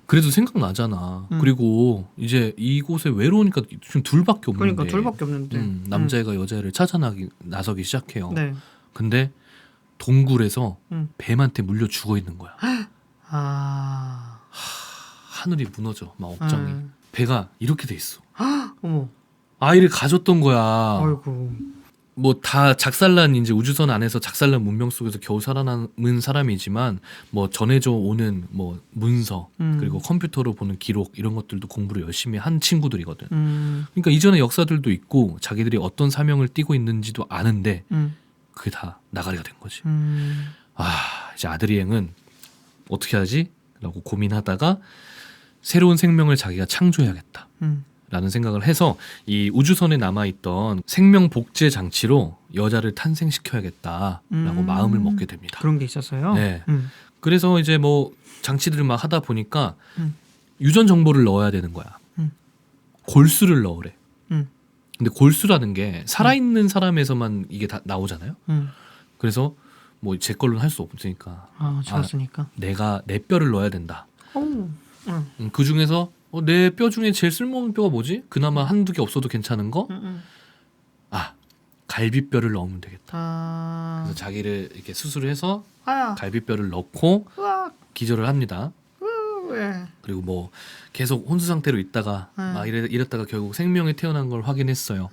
S2: 그래도 생각나잖아. 그리고 이제 이곳에 외로우니까 지금 둘밖에 없는데.
S1: 그러니까 둘밖에 없는데.
S2: 남자애가 여자애를 찾아 나서기 시작해요.
S1: 네.
S2: 근데 동굴에서 뱀한테 물려 죽어 있는 거야. 하늘이 무너져 막 억장이. 배가 이렇게 돼 있어.
S1: 어머.
S2: 아이를 가졌던 거야.
S1: 아이고.
S2: 뭐 다 작살난 이제 우주선 안에서 작살난 문명 속에서 겨우 살아남은 사람이지만 뭐 전해져 오는 뭐 문서 그리고 컴퓨터로 보는 기록 이런 것들도 공부를 열심히 한 친구들이거든. 그러니까 이전의 역사들도 있고 자기들이 어떤 사명을 띠고 있는지도 아는데 그게 다 나가리가 된 거지. 이제 아드리행은 어떻게 하지? 라고 고민하다가 새로운 생명을 자기가 창조해야겠다. 라는 생각을 해서 이 우주선에 남아있던 생명 복제 장치로 여자를 탄생시켜야겠다라고 마음을 먹게 됩니다.
S1: 그런 게 있었어요?
S2: 네. 그래서 이제 뭐 장치들을 막 하다 보니까 유전 정보를 넣어야 되는 거야. 골수를 넣으래. 근데 골수라는 게 살아있는 사람에서만 이게 다 나오잖아요. 그래서 뭐 제 걸로는 할 수 없으니까.
S1: 죽었으니까.
S2: 내가 내 뼈를 넣어야 된다.
S1: 오.
S2: 그 중에서 내 뼈 중에 제일 쓸모없는 뼈가 뭐지? 그나마 한두 개 없어도 괜찮은 거? 갈비뼈를 넣으면 되겠다. 그래서 자기를 이렇게 수술을 해서 갈비뼈를 넣고 기절을 합니다. 그리고 뭐 계속 혼수 상태로 있다가 막 이랬다가 결국 생명이 태어난 걸 확인했어요.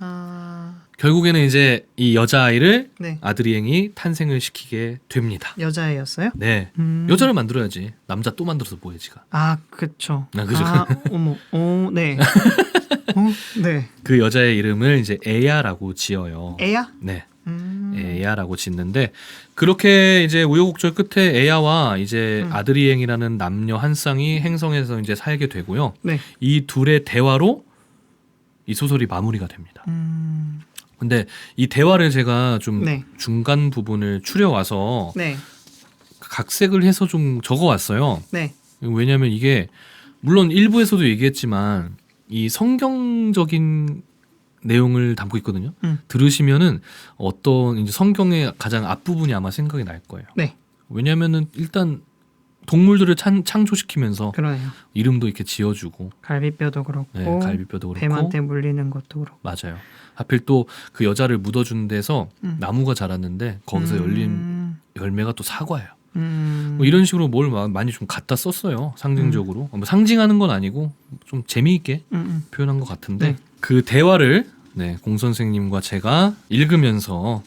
S2: 결국에는 이제 이 여자아이를
S1: 네.
S2: 아드리행이 탄생을 시키게 됩니다.
S1: 여자애였어요?
S2: 네. 여자를 만들어야지. 남자 또 만들어서 뭐해 지가.
S1: 그쵸.
S2: 그죠.
S1: 어머. 네. 네.
S2: 그 여자의 이름을 이제 에야라고 지어요.
S1: 에야?
S2: 네. 에야라고 짓는데 그렇게 이제 우여곡절 끝에 에야와 이제 아드리행이라는 남녀 한 쌍이 행성에서 이제 살게 되고요.
S1: 네.
S2: 이 둘의 대화로 이 소설이 마무리가 됩니다. 근데 이 대화를 제가 좀
S1: 네.
S2: 중간 부분을 추려와서
S1: 네.
S2: 각색을 해서 좀 적어왔어요.
S1: 네.
S2: 왜냐하면 이게 물론 일부에서도 얘기했지만 이 성경적인 내용을 담고 있거든요. 들으시면은 어떤 이제 성경의 가장 앞부분이 아마 생각이 날 거예요.
S1: 네.
S2: 왜냐하면은 일단 동물들을 창조시키면서
S1: 그러네요.
S2: 이름도 이렇게 지어주고
S1: 갈비뼈도 그렇고,
S2: 네, 갈비뼈도 그렇고
S1: 뱀한테 물리는 것도 그렇고.
S2: 맞아요. 하필 또 그 여자를 묻어준 데서 나무가 자랐는데 거기서 열린 열매가 또 사과예요. 뭐 이런 식으로 뭘 많이 좀 갖다 썼어요. 상징적으로. 뭐 상징하는 건 아니고 좀 재미있게 표현한 것 같은데
S1: 네.
S2: 그 대화를 공 선생님과 제가 읽으면서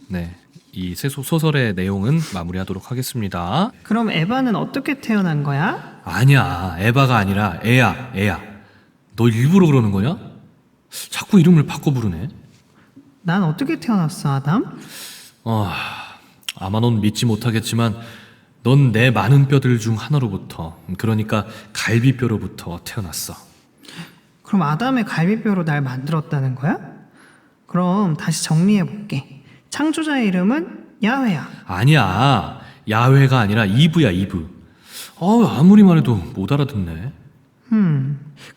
S2: 이 소설의 내용은 마무리하도록 하겠습니다.
S1: 그럼 에바는 어떻게 태어난 거야?
S2: 아니야, 에바가 아니라 애야. 너 일부러 그러는 거냐? 자꾸 이름을 바꿔 부르네.
S1: 난 어떻게 태어났어, 아담?
S2: 아마 넌 믿지 못하겠지만 넌 내 많은 뼈들 중 하나로부터, 그러니까 갈비뼈로부터 태어났어.
S1: 그럼 아담의 갈비뼈로 날 만들었다는 거야? 그럼 다시 정리해볼게. 창조자의 이름은 야훼야.
S2: 아니야. 야훼가 아니라 이브야, 이브. 아무리 말해도 못 알아듣네.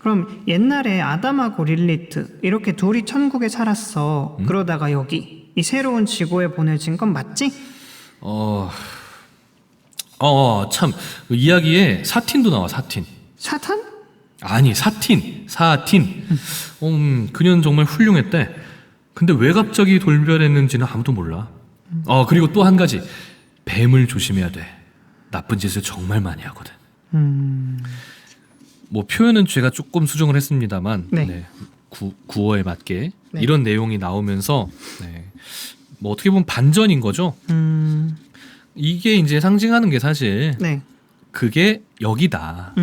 S1: 그럼 옛날에 아담하고 릴리트 이렇게 둘이 천국에 살았어. 그러다가 여기 이 새로운 지구에 보내진 건 맞지?
S2: 참. 그 이야기에 사틴도 나와, 사틴.
S1: 사탄?
S2: 아니, 사틴. 그녀는 정말 훌륭했대. 근데 왜 갑자기 돌변했는지는 아무도 몰라. 그리고 또 한 가지. 뱀을 조심해야 돼. 나쁜 짓을 정말 많이 하거든. 뭐 표현은 제가 조금 수정을 했습니다만
S1: 네.
S2: 구어에 맞게
S1: 네.
S2: 이런 내용이 나오면서 뭐 어떻게 보면 반전인 거죠. 이게 이제 상징하는 게 사실
S1: 네.
S2: 그게 여기다라고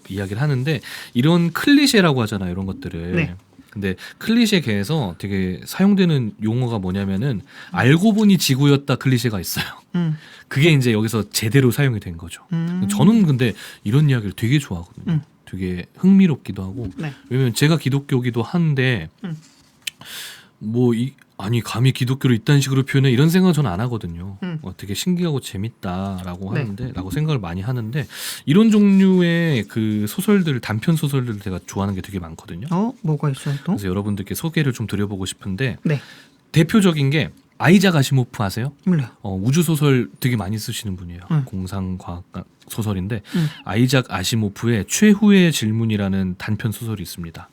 S2: 이야기를 하는데 이런 클리셰라고 하잖아요. 이런 것들을.
S1: 네.
S2: 근데 클리셰계에서 되게 사용되는 용어가 뭐냐면은 알고 보니 지구였다 클리셰가 있어요. 그게 이제 여기서 제대로 사용이 된 거죠. 저는 근데 이런 이야기를 되게 좋아하거든요. 되게 흥미롭기도 하고.
S1: 네.
S2: 왜냐면 제가 기독교기도 한데 아니 감히 기독교를 이딴 식으로 표현해 이런 생각은 저는 안 하거든요. 되게 신기하고 재밌다라고
S1: 네.
S2: 라고 생각을 많이 하는데 이런 종류의 그 소설들 단편 소설들을 제가 좋아하는 게 되게 많거든요.
S1: 뭐가 있어요 또?
S2: 그래서 여러분들께 소개를 좀 드려보고 싶은데
S1: 네.
S2: 대표적인 게 아이작 아시모프 아세요?
S1: 몰라요.
S2: 우주 소설 되게 많이 쓰시는 분이에요.
S1: 응.
S2: 공상과학 소설인데 아이작 아시모프의 최후의 질문이라는 단편 소설이 있습니다.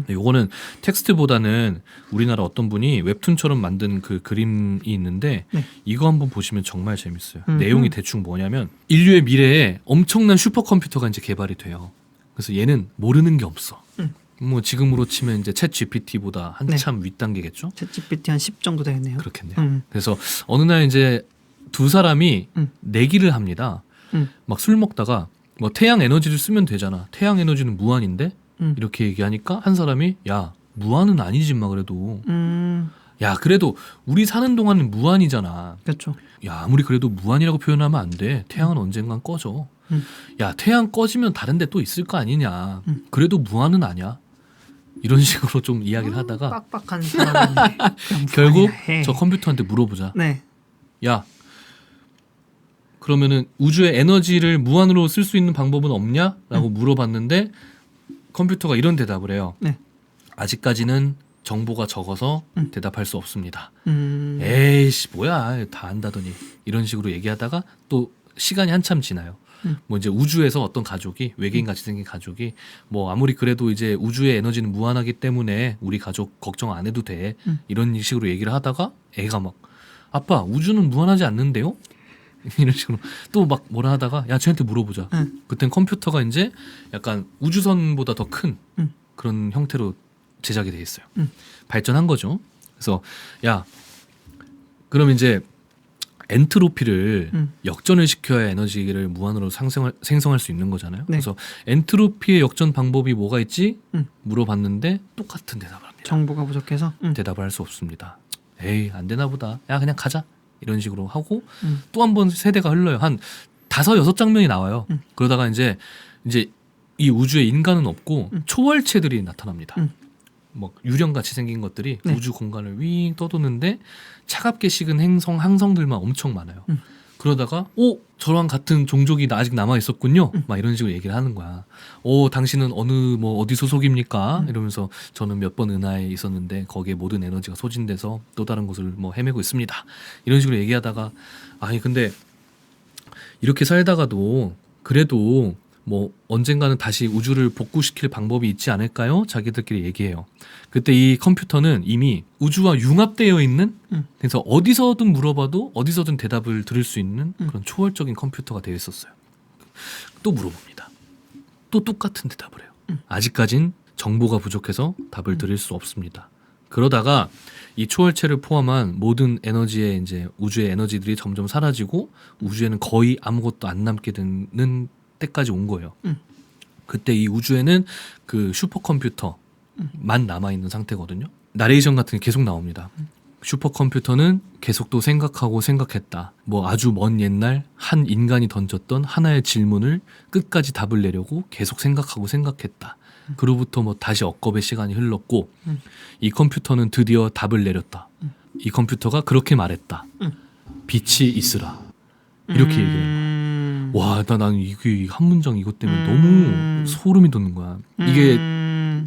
S2: 요거는 텍스트보다는 우리나라 어떤 분이 웹툰처럼 만든 그 그림이 있는데
S1: 네.
S2: 이거 한번 보시면 정말 재밌어요. 내용이 대충 뭐냐면 인류의 미래에 엄청난 슈퍼컴퓨터가 이제 개발이 돼요. 그래서 얘는 모르는 게 없어. 뭐 지금으로 치면 이제 챗 GPT보다 한참 윗단계겠죠?
S1: 챗GPT 한 10 정도 되겠네요.
S2: 그렇겠네요. 그래서 어느 날 이제 두 사람이 내기를 합니다. 막 술 먹다가 뭐 태양 에너지를 쓰면 되잖아. 태양 에너지는 무한인데 이렇게 얘기하니까 한 사람이 야 무한은 아니지 마 그래도 야 그래도 우리 사는 동안은 무한이잖아.
S1: 그렇죠.
S2: 야 아무리 그래도 무한이라고 표현하면 안 돼. 태양은 언젠간 꺼져. 야 태양 꺼지면 다른 데 또 있을 거 아니냐. 그래도 무한은 아니야. 이런 식으로 좀 이야기를 하다가
S1: 빡빡한 사람인데
S2: 결국 저 컴퓨터한테 물어보자.
S1: 네.
S2: 야 그러면은 우주의 에너지를 무한으로 쓸 수 있는 방법은 없냐? 라고 물어봤는데 컴퓨터가 이런 대답을 해요.
S1: 네.
S2: 아직까지는 정보가 적어서 대답할 수 없습니다. 에이씨 뭐야 다 안다더니 이런 식으로 얘기하다가 또 시간이 한참 지나요. 뭐 이제 우주에서 어떤 가족이 외계인 같이 생긴 가족이 뭐 아무리 그래도 이제 우주의 에너지는 무한하기 때문에 우리 가족 걱정 안 해도 돼 이런 식으로 얘기를 하다가 애가 막 아빠 우주는 무한하지 않는데요? 이런 식으로 또 막 뭐라 하다가 야 쟤한테 물어보자. 그땐 컴퓨터가 이제 약간 우주선보다 더 큰 그런 형태로 제작이 돼 있어요. 발전한 거죠. 그래서 야 그럼 이제 엔트로피를 역전을 시켜야 에너지를 무한으로 생성할 수 있는 거잖아요.
S1: 네.
S2: 그래서 엔트로피의 역전 방법이 뭐가 있지? 물어봤는데 똑같은 대답을 합니다.
S1: 정보가 부족해서
S2: 대답을 할 수 없습니다. 에이 안 되나 보다. 야 그냥 가자. 이런 식으로 하고 또 한 번 세대가 흘러요. 한 5-6장면이 나와요. 그러다가 이제 이 우주에 인간은 없고 초월체들이 나타납니다. 막 유령같이 생긴 것들이
S1: 네.
S2: 우주 공간을 윙 떠도는데 차갑게 식은 항성들만 엄청 많아요. 그러다가 저랑 같은 종족이 아직 남아 있었군요. 막 이런 식으로 얘기를 하는 거야. 당신은 어디 소속입니까? 이러면서 저는 몇 번 은하에 있었는데 거기에 모든 에너지가 소진돼서 또 다른 곳을 뭐 헤매고 있습니다. 이런 식으로 얘기하다가 아니 근데 이렇게 살다가도 그래도 뭐 언젠가는 다시 우주를 복구시킬 방법이 있지 않을까요? 자기들끼리 얘기해요. 그때 이 컴퓨터는 이미 우주와 융합되어 있는 그래서 어디서든 물어봐도 어디서든 대답을 들을 수 있는 그런 초월적인 컴퓨터가 되어 있었어요. 또 물어봅니다. 또 똑같은 대답을 해요. 아직까진 정보가 부족해서 답을 드릴 수 없습니다. 그러다가 이 초월체를 포함한 모든 에너지의 이제 우주의 에너지들이 점점 사라지고 우주에는 거의 아무것도 안 남게 되는 때까지 온 거예요. 그때 이 우주에는 그 슈퍼컴퓨터만 남아 있는 상태거든요. 나레이션 같은 게 계속 나옵니다. 슈퍼컴퓨터는 계속 또 생각하고 생각했다. 뭐 아주 먼 옛날 한 인간이 던졌던 하나의 질문을 끝까지 답을 내려고 계속 생각하고 생각했다. 그로부터 뭐 다시 억겁의 시간이 흘렀고 이 컴퓨터는 드디어 답을 내렸다. 이 컴퓨터가 그렇게 말했다. 빛이 있으라. 이렇게 얘기를 해요. 와, 나는 이게 한 문장 이것 때문에 너무 소름이 돋는 거야. 이게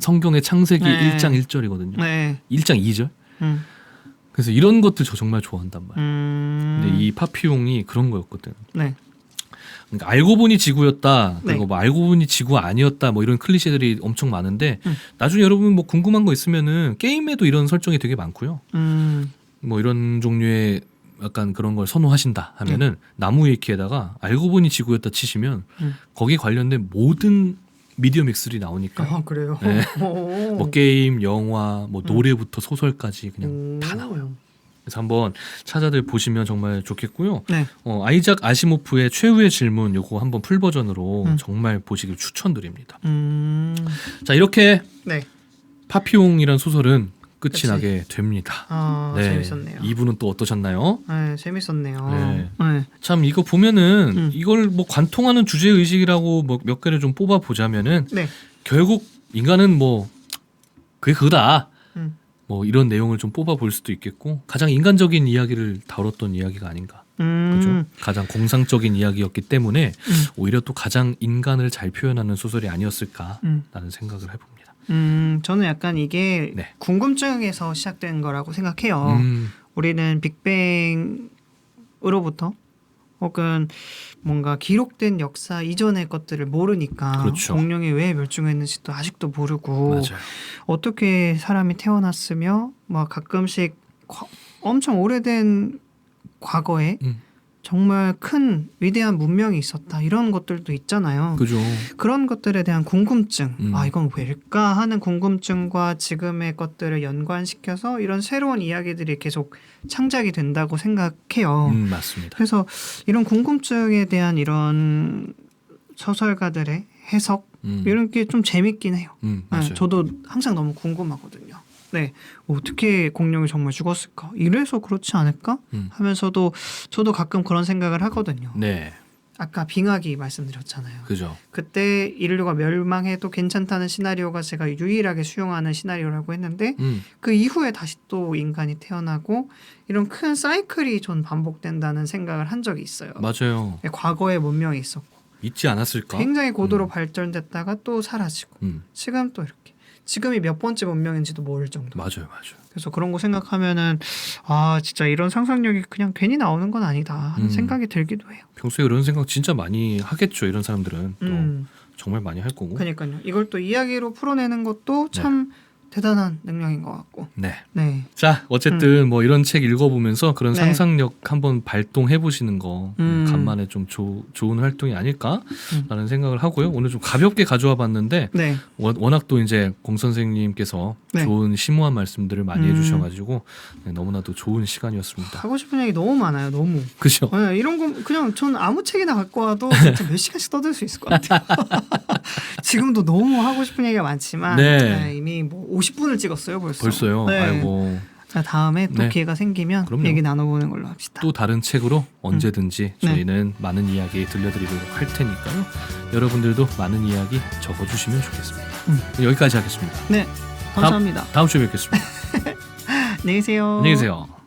S2: 성경의 창세기
S1: 네.
S2: 1장 1절이거든요.
S1: 네.
S2: 1장 2절. 그래서 이런 것들 저 정말 좋아한단 말이야. 근데 이 파피용이 그런 거였거든.
S1: 네.
S2: 그러니까 알고 보니 지구였다. 그리고
S1: 네.
S2: 뭐 알고 보니 지구 아니었다. 뭐 이런 클리셰들이 엄청 많은데 나중에 여러분 뭐 궁금한 거 있으면은 게임에도 이런 설정이 되게 많고요. 뭐 이런 종류의 약간 그런 걸 선호하신다 하면은 나무 위키에다가 알고 보니 지구였다 치시면 거기에 관련된 모든 미디어 믹스들이 나오니까
S1: 아, 그래요?
S2: 네.
S1: 오.
S2: 뭐 게임, 영화, 뭐 노래부터 소설까지 그냥 다 나와요. 그래서 한번 찾아들 보시면 정말 좋겠고요.
S1: 네.
S2: 아이작 아시모프의 최후의 질문 요거 한번 풀 버전으로 정말 보시길 추천드립니다. 자, 이렇게
S1: 네.
S2: 파피용이란 소설은 끝이
S1: 그치.
S2: 나게 됩니다.
S1: 아, 재밌었네요.
S2: 2부는 또 어떠셨나요?
S1: 네, 재밌었네요.
S2: 네.
S1: 네.
S2: 참 이거 보면은 이걸 뭐 관통하는 주제 의식이라고 뭐 몇 개를 좀 뽑아 보자면은
S1: 네.
S2: 결국 인간은 뭐 그게 그거다.
S1: 음.
S2: 뭐 이런 내용을 좀 뽑아 볼 수도 있겠고 가장 인간적인 이야기를 다뤘던 이야기가 아닌가. 그죠? 가장 공상적인 이야기였기 때문에 오히려 또 가장 인간을 잘 표현하는 소설이 아니었을까라는 생각을 해봅니다.
S1: 저는 약간 이게
S2: 네.
S1: 궁금증에서 시작된 거라고 생각해요. 우리는 빅뱅으로부터 혹은 뭔가 기록된 역사 이전의 것들을 모르니까
S2: 그렇죠.
S1: 공룡이 왜 멸종했는지도 아직도 모르고
S2: 맞아요.
S1: 어떻게 사람이 태어났으며 막 가끔씩 엄청 오래된 과거에 정말 큰 위대한 문명이 있었다 이런 것들도 있잖아요.
S2: 그죠.
S1: 그런 것들에 대한 궁금증, 아 이건 왜일까 하는 궁금증과 지금의 것들을 연관시켜서 이런 새로운 이야기들이 계속 창작이 된다고 생각해요.
S2: 맞습니다.
S1: 그래서 이런 궁금증에 대한 이런 소설가들의 해석 이런 게 좀 재밌긴 해요.
S2: 맞아요.
S1: 네, 저도 항상 너무 궁금하거든요. 네, 어떻게 공룡이 정말 죽었을까? 이래서 그렇지 않을까? 하면서도 저도 가끔 그런 생각을 하거든요.
S2: 네,
S1: 아까 빙하기 말씀드렸잖아요.
S2: 그죠.
S1: 그때 인류가 멸망해도 괜찮다는 시나리오가 제가 유일하게 수용하는 시나리오라고 했는데 그 이후에 다시 또 인간이 태어나고 이런 큰 사이클이 전 반복된다는 생각을 한 적이 있어요.
S2: 맞아요.
S1: 과거에 문명이 있었고
S2: 있지 않았을까?
S1: 굉장히 고도로 발전됐다가 또 사라지고 지금 또 이렇게 지금이 몇 번째 문명인지도 모를 정도.
S2: 맞아요.
S1: 그래서 그런 거 생각하면은 아 진짜 이런 상상력이 그냥 괜히 나오는 건 아니다 하는 생각이 들기도 해요.
S2: 평소에 이런 생각 진짜 많이 하겠죠. 이런 사람들은 또 정말 많이 할 거고.
S1: 그러니까요. 이걸 또 이야기로 풀어내는 것도 참 대단한 능력인 것 같고.
S2: 네.
S1: 네.
S2: 자, 어쨌든 뭐 이런 책 읽어보면서 그런
S1: 네.
S2: 상상력 한번 발동해 보시는 거 간만에 좀 좋은 활동이 아닐까라는 생각을 하고요. 오늘 좀 가볍게 가져와 봤는데
S1: 네.
S2: 워낙 또 이제 공 선생님께서
S1: 네.
S2: 좋은 심오한 말씀들을 많이 해주셔가지고 너무나도 좋은 시간이었습니다.
S1: 하고 싶은 얘기 너무 많아요. 너무.
S2: 그죠?
S1: 네, 이런 거 그냥 전 아무 책이나 갖고 와도 진짜 몇 시간씩 떠들 수 있을 것 같아요. 지금도 너무 하고 싶은 얘기가 많지만
S2: 네.
S1: 이미 뭐 50분을 찍었어요 벌써.
S2: 벌써요.
S1: 네.
S2: 아이고.
S1: 자, 다음에 또
S2: 네.
S1: 기회가 생기면
S2: 그럼요.
S1: 얘기 나눠보는 걸로 합시다.
S2: 또 다른 책으로 언제든지 저희는 많은 이야기 들려드리도록 할 테니까요. 여러분들도 많은 이야기 적어주시면 좋겠습니다. 여기까지 하겠습니다.
S1: 네, 감사합니다.
S2: 다음 주에 뵙겠습니다.
S1: 안녕히 계세요.
S2: 안녕히 계세요.